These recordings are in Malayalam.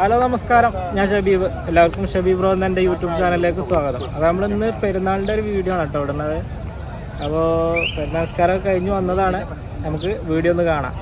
ഹലോ നമസ്കാരം, ഞാൻ ഷബീബ്. എല്ലാവർക്കും ഷബീബ് ബ്രോ എന്ന എൻ്റെ യൂട്യൂബ് ചാനലിലേക്ക് സ്വാഗതം. അപ്പോൾ നമ്മളിന്ന് പെരുന്നാളിൻ്റെ ഒരു വീഡിയോ ആണ് കേട്ടോ ഇടുന്നത്. അപ്പോൾ പെരുന്നാൾ നമസ്കാരം കഴിഞ്ഞ് വന്നതാണ്. നമുക്ക് വീഡിയോ ഒന്ന് കാണാം.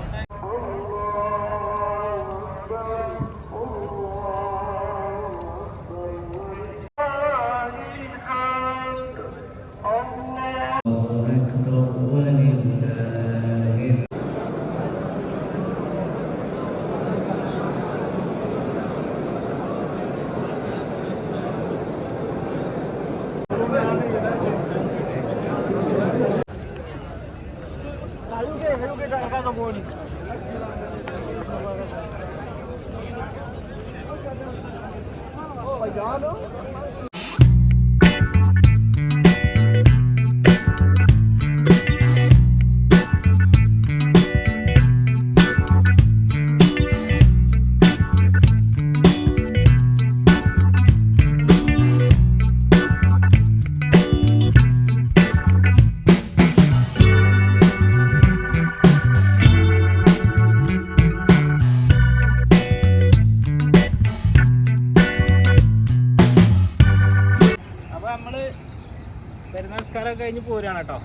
പെരുന്നാൾ നമസ്കാരമൊക്കെ കഴിഞ്ഞ് പോരുകയാണ് കേട്ടോ.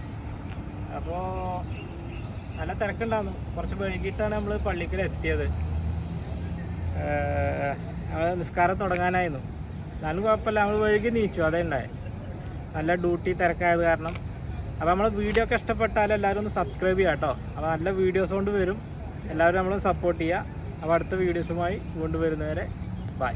അപ്പോൾ നല്ല തിരക്കുണ്ടായിരുന്നു. കുറച്ച് വൈകിട്ടാണ് നമ്മൾ പള്ളിക്കൽ എത്തിയത്. നിസ്കാരം തുടങ്ങാനായിരുന്നു. എന്നാലും കുഴപ്പമില്ല, നമ്മൾ വൈകി നീച്ചു. അതേ ഉണ്ടായി. നല്ല ഡ്യൂട്ടി തിരക്കായത് കാരണം. അപ്പോൾ നമ്മൾ വീഡിയോ ഒക്കെ ഇഷ്ടപ്പെട്ടാൽ എല്ലാവരും ഒന്ന് സബ്സ്ക്രൈബ് ചെയ്യുക കേട്ടോ. അപ്പോൾ നല്ല വീഡിയോസ് കൊണ്ട് വരും. എല്ലാവരും നമ്മൾ സപ്പോർട്ട് ചെയ്യുക. അപ്പോൾ അടുത്ത വീഡിയോസുമായി കൊണ്ടുവരുന്നവരെ ബൈ.